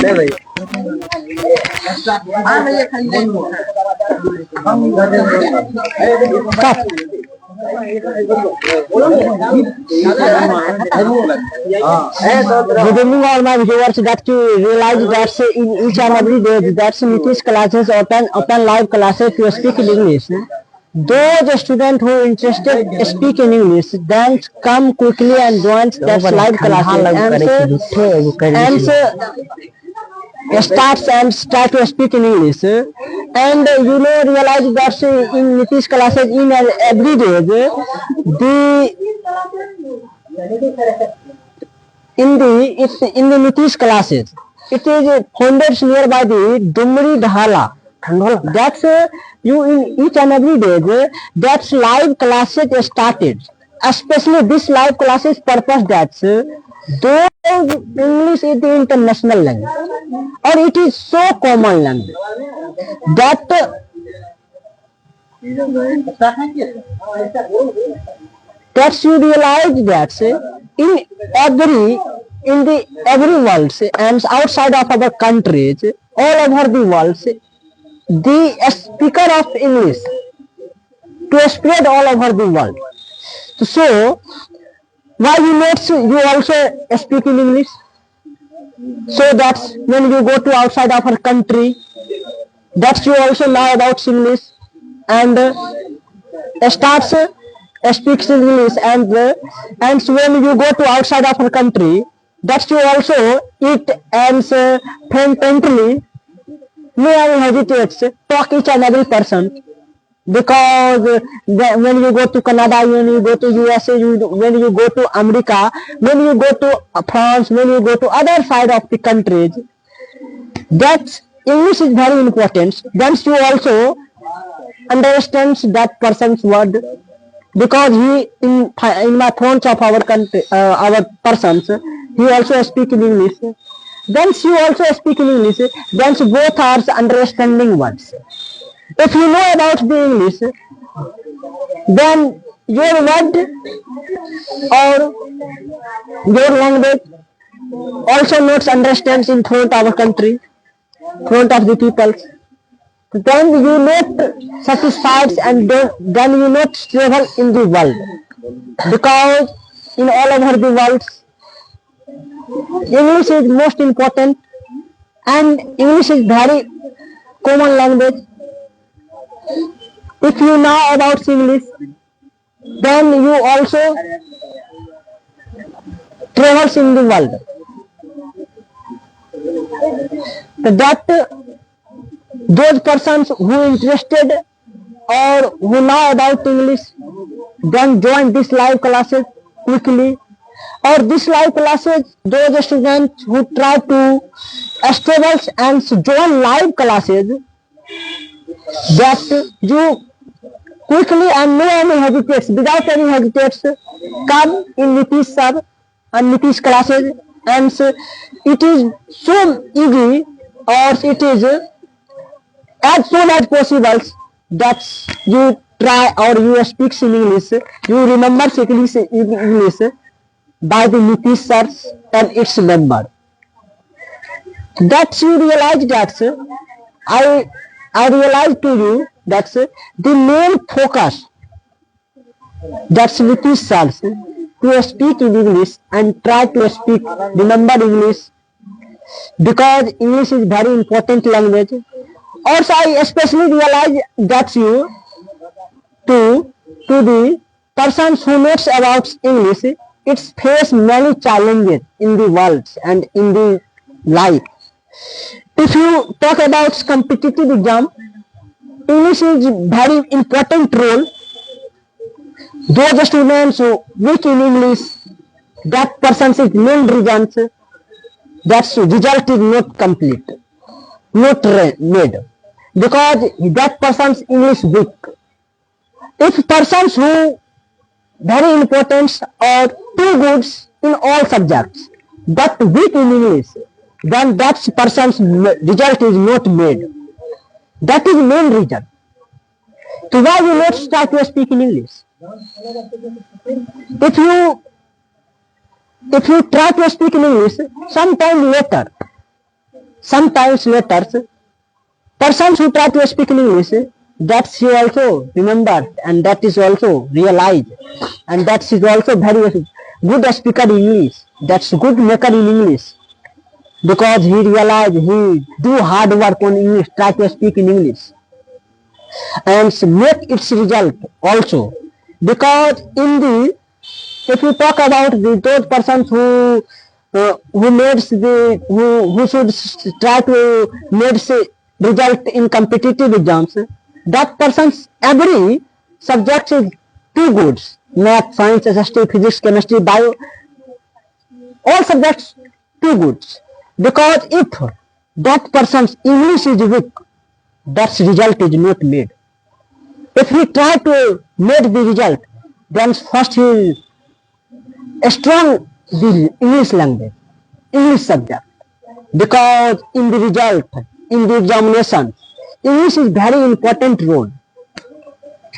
Good evening, all my viewers. That you realize that in each and every day that Nitish classes open live classes to speak in English. Those students who interested speak in English then come quickly and join that live classes and start to speak in English. And you know realize that in Nitish classes in every day the in the Nitish classes, it is founded nearby the Dumri Dhala. That's you in each and every day. That's live classes started. Especially this live classes purpose that's though English is the international language, or it is so common language that you realize that in every world and outside of our countries, all over the world, the speaker of English to spread all over the world. So why you also speak in English? So that's when you go to outside of our country, that you also know about English and starts speaks English and when you go to outside of our country, that you also eat and frequently never hesitates talk each and every person, because when you go to Canada, when you go to USA, when you go to America, when you go to France, when you go to other side of the countries, that English is very important. Then you also understands that person's word, because he in my front of our country, our persons, he also speak in English. Then you also speak in English. Then both are understanding words. If you know about the English, then your word or your language also not understands in front of our country, front of the people. Then you not satisfied and then you not travel in the world, because in all over the world English is most important and English is very common language. If you know about English, then you also travels in the world. That those persons who interested or who know about English then join this live classes quickly, or this live classes those students who try to establish and join live classes, that you quickly and no any hesitates, without any hesitates, come in Nitish sir and Nitish classes, and it is so easy, or it is as soon as possible that you try or you speak in English, you remember English by the Nitish sir and its member. That you realize that I realize to you that the main focus that's Nitish sir to speak in English and try to speak, remember English, because English is very important language. Also, I especially realize that you to the persons who knows about English, it face many challenges in the world and in the life. If you talk about competitive exam, English is very important role. Those students who weak in English, that person's main reasons that result is not complete, not made, because that person's English weak. If persons who very important or too good in all subjects but weak in English, then that person's result is not made. That is main reason. So why you not start to speak in English? If you try to speak in English, sometime later, sometimes later, persons who try to speak in English, that she also remember and that is also realized, and that she is also very good speaker in English. That's good maker in English, because he realized he do hard work on English, try to speak in English, and make its result also. Because in the, if you talk about those persons who makes the who should try to make result in competitive exams, that person's every subject is too good. Math, science, SST, physics, chemistry, bio, all subjects too good. Because if that person's English is weak, that result is not made. If he try to make the result, then first he strong the English language, English subject, because in the result, in the examination, English is very important role.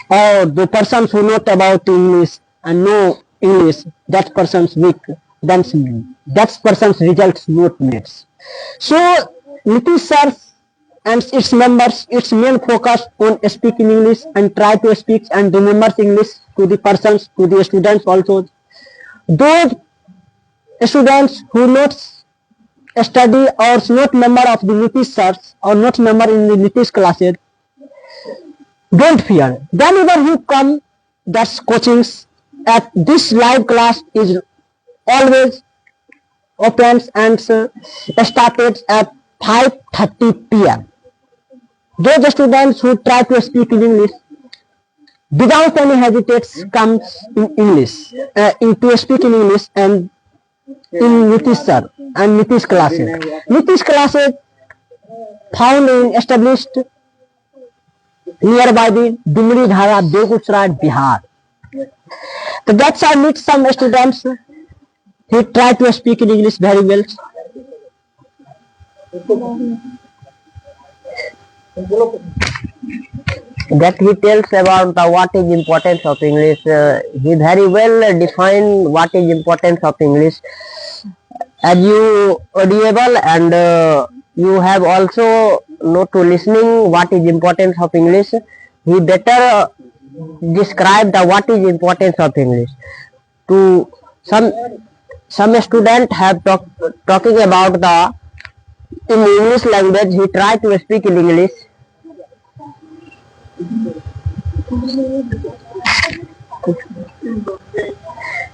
Or the persons who not about English and know English, that person's weak, then that person's results not made. So Nitish sir and its members, its main focus on speaking English and try to speak and remember English to the persons, to the students also. Those students who not study or not member of the Nitish sirs or not member in the Nitish classes, don't fear. Whenever you come, that's coachings at this live class is always opens and started at 5:30 p.m. Those students who try to speak in English without any hesitates comes in English, to speak in English and in Nitish sir and Nitish classes. Nitish classes found in established nearby the Dumri Dhara, Begusarai, Bihar. So that's I meet some students who try to speak in English very well. That he tells about the what is importance of English. He very well define what is importance of English. As you audible and you have also know to listening what is importance of English. He better describe the what is importance of English. To some student have talking about the in English language. He try to speak in English.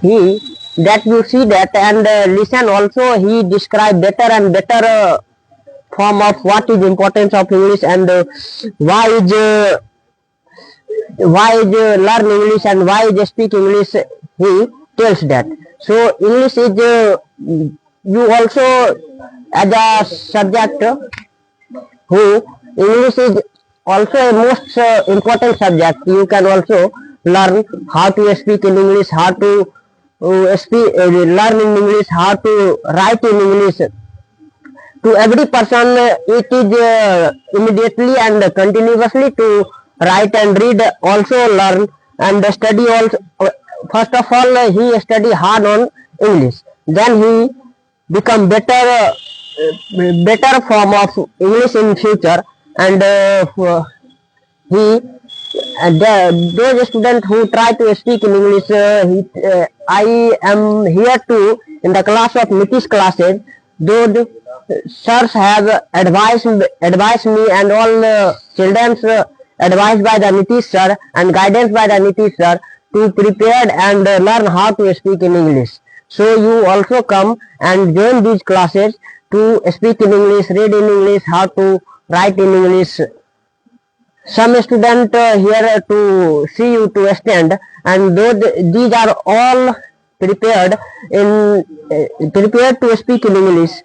He that you see that and listen also. He describe better and better form of what is importance of English and why is learn English and why is speak English. He tells that. So English is you also as a subject who English is also a most important subject. You can also learn how to speak in English, how to learn in English, how to write in English. To every person it is immediately and continuously to write and read, also learn and study also. First of all he study hard on English, then he become better form of English in future. And those students who try to speak in English, I am here to in the class of Nitish classes. Those sirs have advised me and all children's advised by the Nitish sir and guidance by the Nitish sir to prepare and learn how to speak in English. So you also come and join these classes to speak in English, read in English, how to write in English. Some student here to see you to stand, and these are all prepared to speak in English.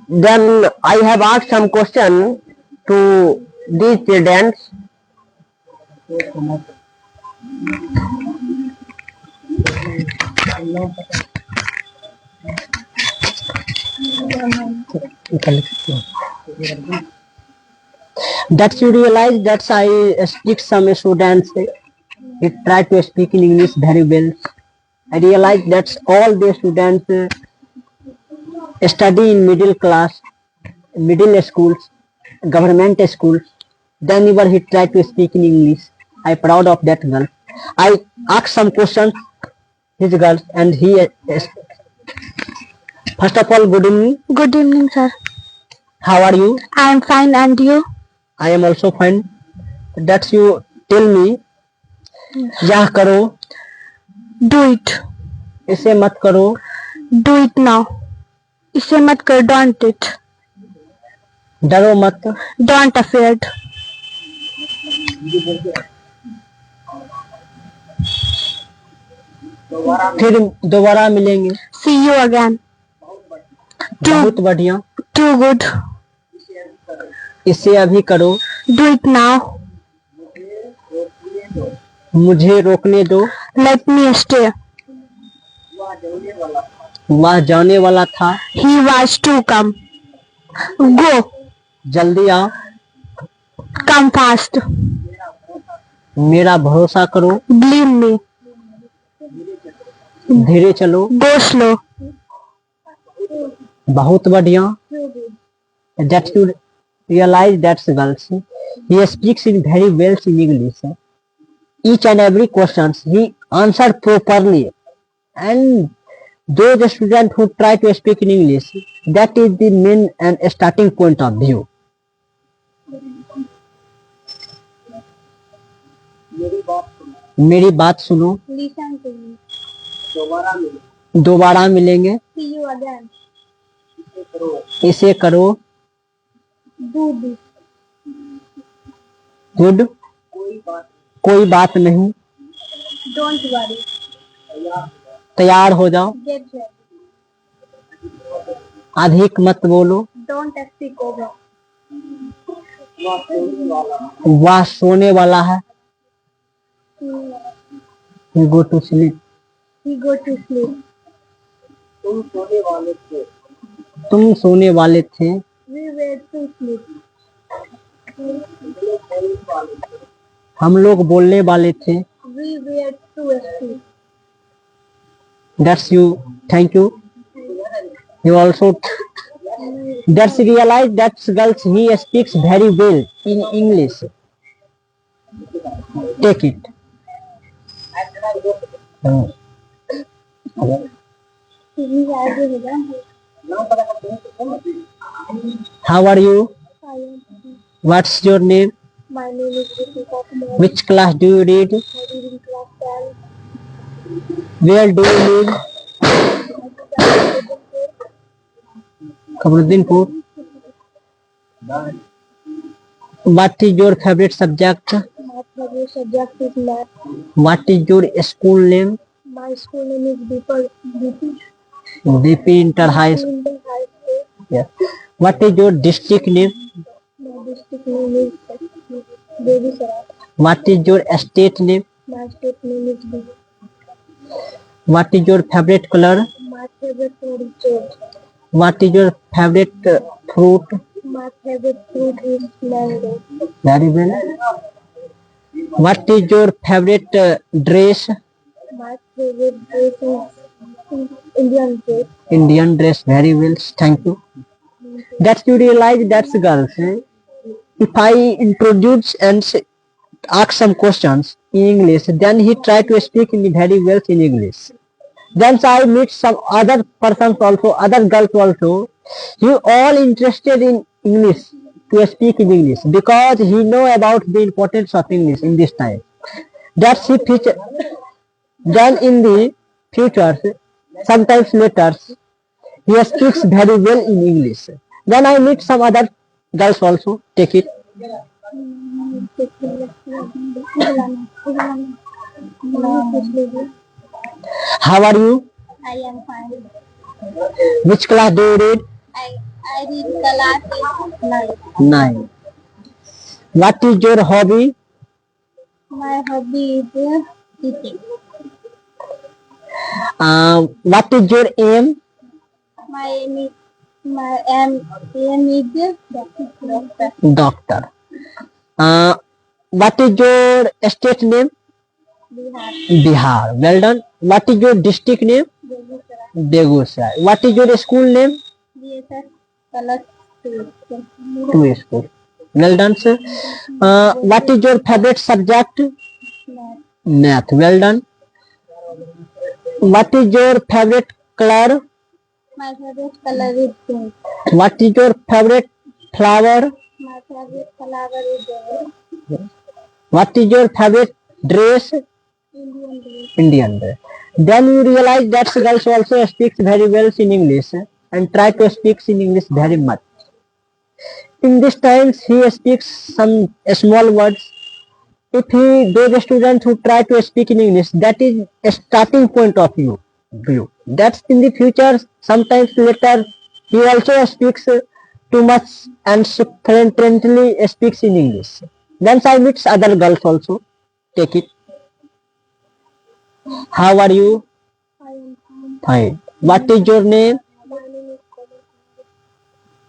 Then I have asked some question to these children. That you realize that I speak some students he try to speak in English very well. I realize that all the students study in middle schools, government schools. Then never he tried to speak in English. I proud of that girl. I asked some questions his girl and he first of all, good evening. Good evening, sir. How are you? I am fine, and you? I am also fine. That's you tell me. यह करो, Do it. इसे मत करो, Do it now. इसे मत कर. Don't it. डरो मत, Don't afraid. फिर दोबारा मिलेंगे. See you again. बहुत बढ़िया. Too good. इसे अभी करो, Do it now. मुझे रोकने दो. Let me stay. वह जाने वाला था, He was to come. Go. जल्दी आओ. Come fast. मेरा भरोसा करो, Believe me. धीरे चलो. Go slow. बहुत बढ़िया. That you realize that's girls. He speaks in very well in English. Each and every questions he answered properly. And those students who try to speak in English, that is the main and starting point of view. मेरी बात सुनो. Listen to me. दोबारा मिलेंगे. See you again. इसे करो. Do this. Good. कोई बात नहीं. Don't worry. तैयार हो जाओ. Get ready. अधिक मत बोलो. Don't speak over. वह सोने वाला है. He go to sleep. He go to sleep. तुम सोने वाले थे. We were to sleep. हम लोग बोलने वाले थे. We were to sleep. That's you. Thank you. You also. That's realize that girls he speaks very well in English. Take it. How are you? What's your name? My name is Ritika Kumar. Which class do you read? I read in class 10. Where do you live? Kabruddinpur. What is your favorite subject? My favorite subject is math. What is your school name? My school name is BP DP Inter High School. Indian High School. Yeah. What is your district name? My district name is Begusarai. What is your state name? My state name is Bihar. What is your favorite color? My favorite food is orange. What is your favorite fruit? My favorite fruit is mango. Very well. What is your favorite dress? My favorite dress is Indian dress. Indian dress. Very well. Thank you. That you realize that's girls. If I introduce and ask some questions in English, then he try to speak in very well in English. Then I meet some other persons also, other girls also. He all interested in English to speak in English because he know about the importance of English in this time. That's he future. Then in the future, sometimes later, he speaks very well in English. Then I meet some other girls also. Take it. How are you? I am fine. Which class do you read? I read class 9. 9. What is your hobby? My hobby is eating. What is your aim? My aim is doctor. Doctor. What is your state name? Bihar. Bihar. Well done. What is your district name? Begusarai. Begusarai. What is your school name? TSS colors to Two school. Well done, sir. What is your favorite subject? math. Math. Well done. What is your favorite color? My favorite color is pink. What is your favorite flower? My favorite flower is red. What is your favorite dress? Indian dress. Indian dress. Then you realize that girls also speaks very well in English and try to speak in English very much. In this times he speaks some small words. If those students who try to speak in English, that is a starting point of view. That's in the future. Sometimes later he also speaks too much and fluently speaks in English. Then I meet other girls also. Take it. How are you? I am fine. Fine. What is your name? My name is Komal.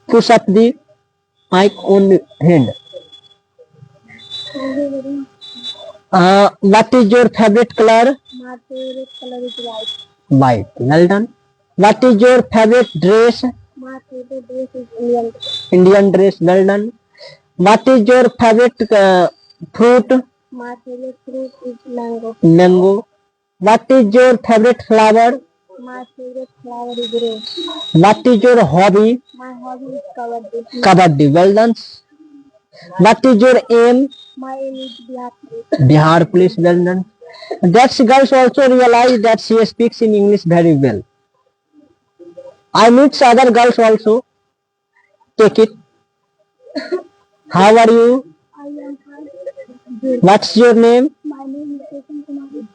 Push up the mic on hand. Thank you very much. What is your favorite color? My favorite color is white. White. Well done. What is your favorite dress? My favorite dress is Indian dress. Indian dress. Well done. What is your favorite fruit? My favorite fruit is mango. Mango. What is your favorite flower? My favorite flower is rose. What is your hobby? My hobby is kabaddi. Kabaddi. Well done. What is your aim? My aim is Bihar police. Bihar police. Well done. That girls also realize that she speaks in English very well. I meet other girls also. Take it. How are you? I am fine. What's your name? My name is Resham Kumari.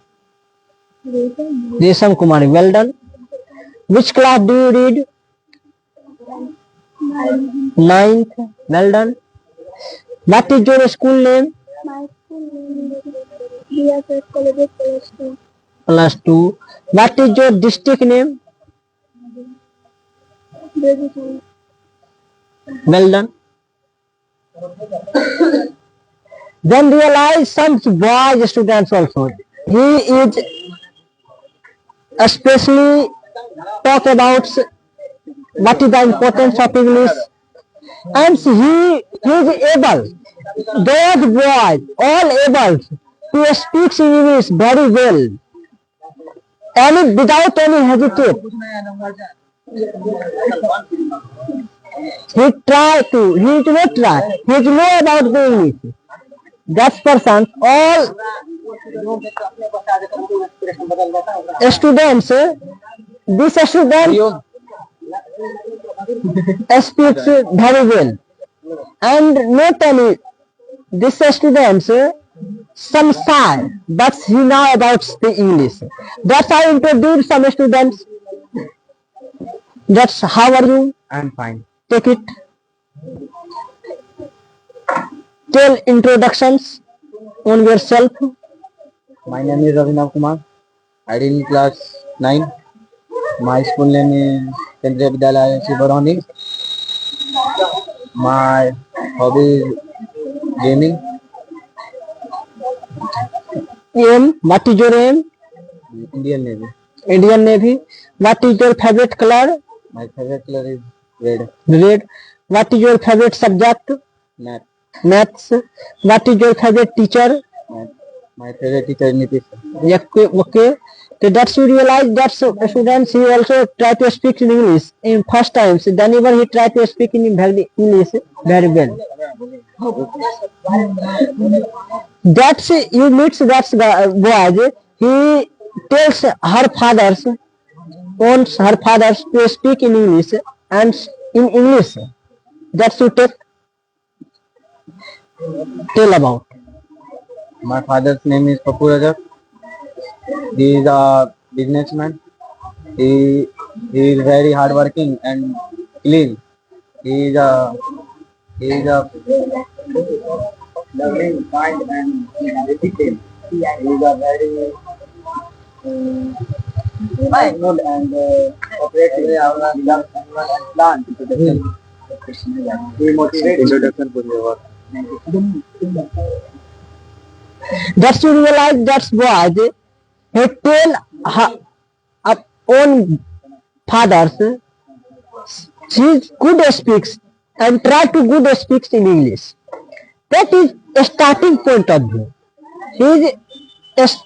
Resham. Resham Kumari. Well done. Which class do you read? Ninth. Well done. What is your school name? My school name is BSS College Plus 2. Plus 2. What is your district name? Graduation. Well done. Then realize some boys students also. He is especially talk about what is the importance of English, and he is able. Those boys all able to speak English very well, and without any hesitate. He do not try, he know about the English. That person, all students, this student speaks very well, and not only this students, some shy, but he know about the English. That's how I introduce some students. That's how are you? I'm fine. Take it. Tell introductions on yourself. My name is Ravinav Kumar. I read in class 9. My school name is Kendriya Vidyalaya Sibaroni. My hobby is gaming. Aim. What is your aim? Indian Navy. Indian Navy. What is your favorite color? My favorite color is red. Red. What is your favorite subject? Math. Maths. What is your favorite teacher? Math. My favorite teacher is Nitish. Okay. So that's you realize that students he also try to speak in English in first times. Then even he try to speak in English very well. That's you meet that boy. He tells her fathers, wants her fathers to speak in English and in English. That's you tell about. My father's name is Papu Rajak. He is a businessman. He is very hardworking and clean. He is a loving, kind and disciplined. He is a very good and operative and plan to the he motivates introduction for your work. That's you realize that's boy. He tell her own fathers She is good speaks and try to good speaks in English. That is a starting point of view. He is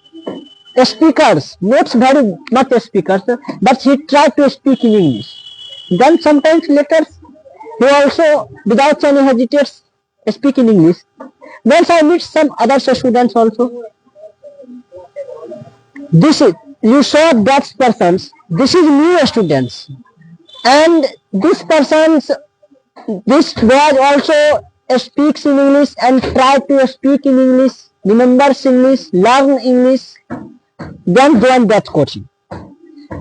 speakers, not very much speakers, but he try to speak in English. Then sometimes later he also without any hesitates speak in English. Once I meet some other students also. This is you saw that persons. This is new students, and this persons this boy also speaks in English and try to speak in English, remembers English, learn English, then join that coaching.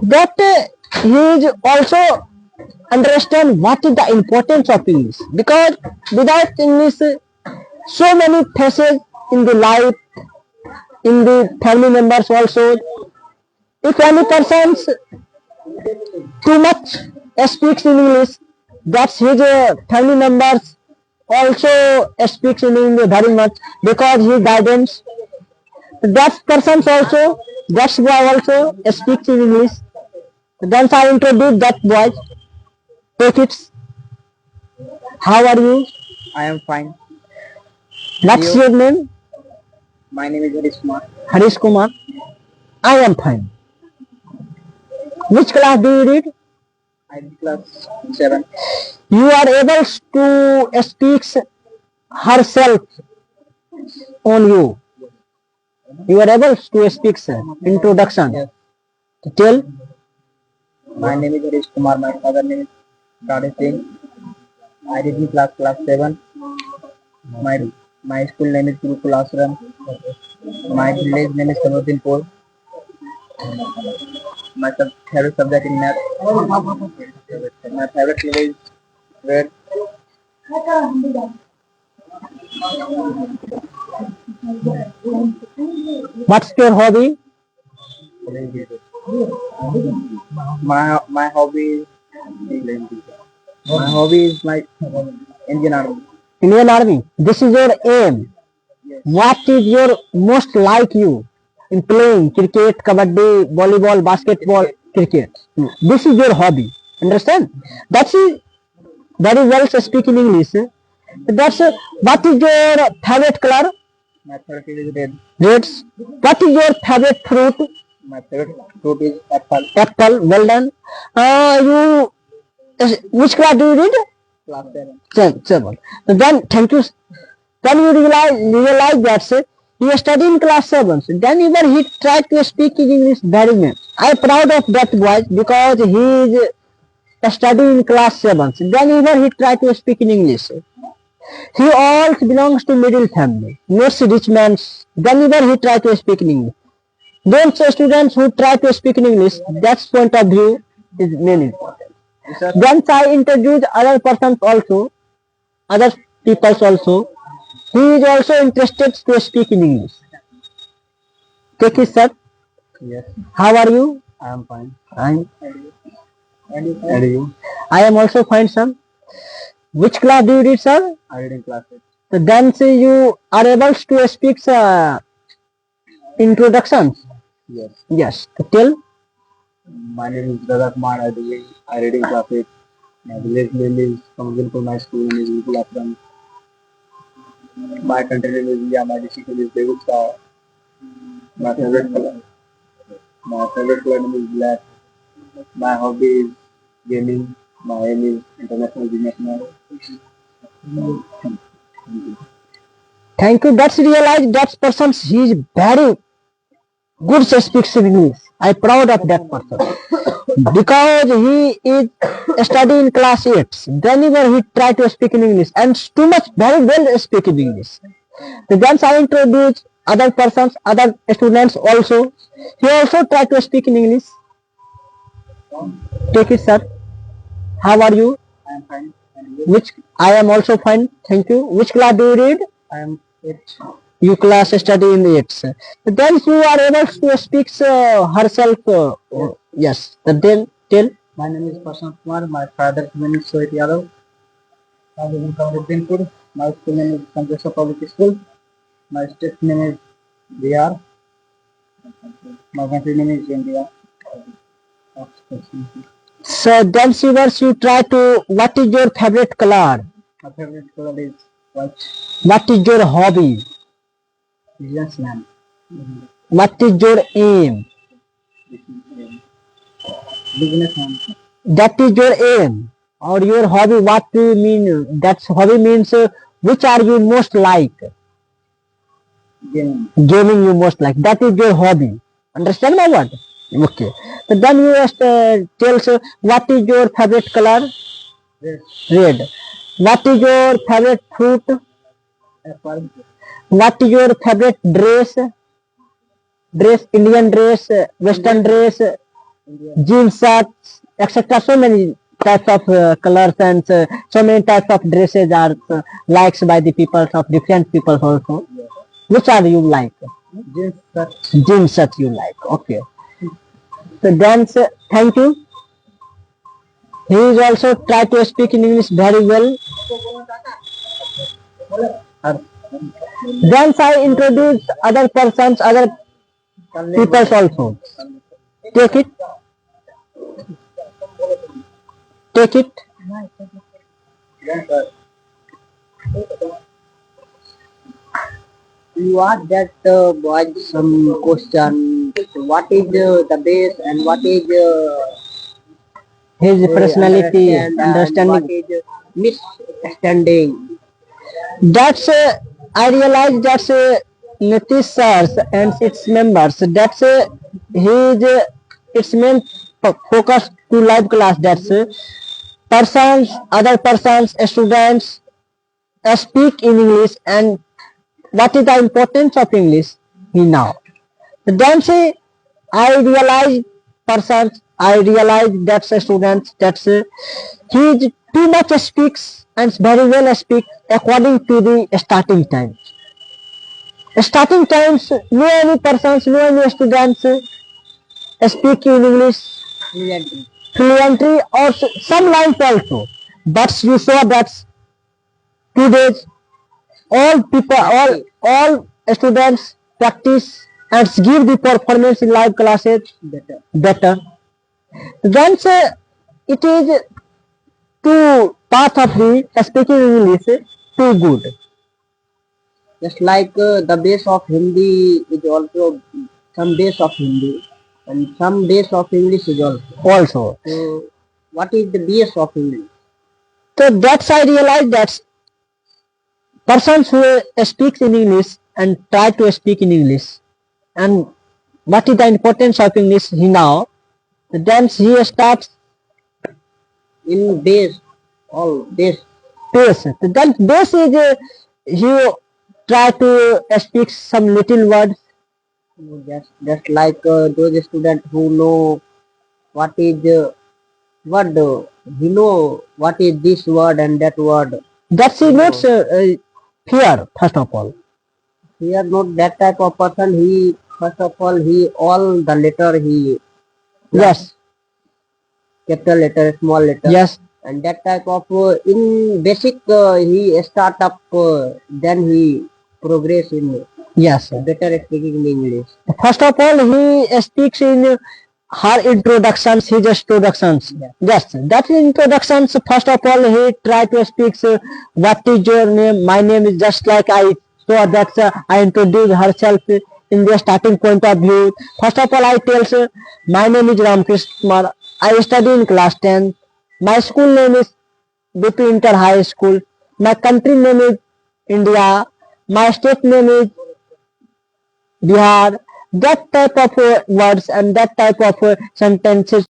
That he is also understand what is the importance of English, because without English so many phases in the life, in the family members also. If any persons too much speaks in English, that's his family members also speaks in English very much because his guidance. That persons also, that boy also speaks in English. Then I introduce that boy. Take it. How are you? I am fine. What's your name? My name is Harish Kumar. Harish Kumar. I am fine. Which class do you read? I am class 7. You are able to speak herself on you. You are able to speak introduction. Yes. Tell. My name is Harish Kumar. My father name is Radhe Singh. I read in class 7. My school name is Gurukul Ashram. My village name is Samudinpur. My favorite subject is math. My favorite color is red. What's your hobby? My hobby is my Indian Army. Indian Army. This is your aim. Yes. What is your most like you in playing cricket, kabaddi, volleyball, basketball, cricket? This is your hobby. Understand? That's very well speak in English. That's what is your favorite color? My favorite is red. Reds. What is your favorite fruit? My favorite fruit is apple. Apple. Well done. You which class do you read? Class 7. Seven. Then thank you. Then you realize that you study in class 7. Then even he tried to speak in English very well. I am proud of that boy because he is studying in class 7. Then even he tried to speak in English. He also belongs to middle family, not rich man's. Then even he tried to speak in English. Those students who try to speak in English, that point of view is very important. Sir, Then I introduce other persons also, other people also. He is also interested to speak in English. Take it, sir. yes, How are you? I am fine. I And you? I am also fine, sir. Which class do you read, sir? I read in class 8. So then you are able to speak introductions. Yes. Yes. Tell. My name is Radha Kumar. I read in class 8. My village name is Samudinpur. My school name is Gurukul Ashram. My country name is India. My district name is Begusa. My favorite color name is black. My hobby is gaming. My aim is international businessman. Thank you. That's realized that person he is very good speaks in English. I proud of that person because he is studying in class 8. Whenever he try to speak in English and too much very well speak in English. Then I introduce other persons, other students also. He also try to speak in English. Take it, sir. How are you? I am fine. And you? Which I am also fine. Thank you. Which class do you read? I am 8. You class study in 8. Then you are able to speak herself. Yes. Then tell. My name is Prashant Kumar. My father's name is Sohit Yadav. I live in Samudinpur. My school name is Sanjay Public School. My state name is Bihar. My country name is India. So then Shivers, you try to, what is your favorite color? My favorite color is white. What is your hobby? Businessman. What is your aim? Businessman. That is your aim or your hobby. What do you mean? That's hobby means which are you most like? Gaming. Gaming you most like. That is your hobby. Understand my word? Okay. So then you just tell us what is your favorite color? Red. Red. What is your favorite fruit? Apple. What is your favorite dress? Dress, Indian dress, Western dress, India. jeans, shirts, etc. So many types of colors and so many types of dresses are liked by the people of different people also. Which are you like? Jeans shirt. Jeans shirt you like. Okay. So dance. Thank you. He is also try to speak in English very well. Then I introduce other persons, other people also. Take it. Take it. You asked that boy some question. What is the base and what is His personality, understanding? What understanding. is misunderstanding? That's I realize that's Nitish sirs and its members. That's his its main focus to live class. That's persons, other persons, students speak in English and what is the importance of English he now. Then say I realize persons, I realize that's a student, that's he is too much speaks and very well speak according to the starting time. Starting times, no any persons, no any students speak in English Fluently. fluently or some lines also. But you saw that 2 days all people, all students practice and give the performance in live classes Better. better. Then say it is two part of the speaking English too good. Just like the base of Hindi is also some base of Hindi and some base of English is also. Also. So what is the base of English? So that's I realize that persons who speaks in English and try to speak in English and what is the importance of English he now then he starts In base, all base. base. Then base is he try to speak some little words. Just like those students who know what is word, he know what is this word and that word. That's he not fear first of all. He are not that type of person. He first of all he all the letter he Yes, capital letter, small letter. yes, And that type of in basic he start up then he progress in yes. better speaking in English. First of all, he speaks in her introductions, his introductions. Yeah. Yes, that introductions. First of all, he try to speak. What is your name? My name is just like I saw that I introduce herself in the starting point of view. First of all, I tells my name is Ramkrishna Kumar. I study in class 10. My school name is BP Inter High School. My country name is India. My state name is Bihar. That type of words and that type of sentences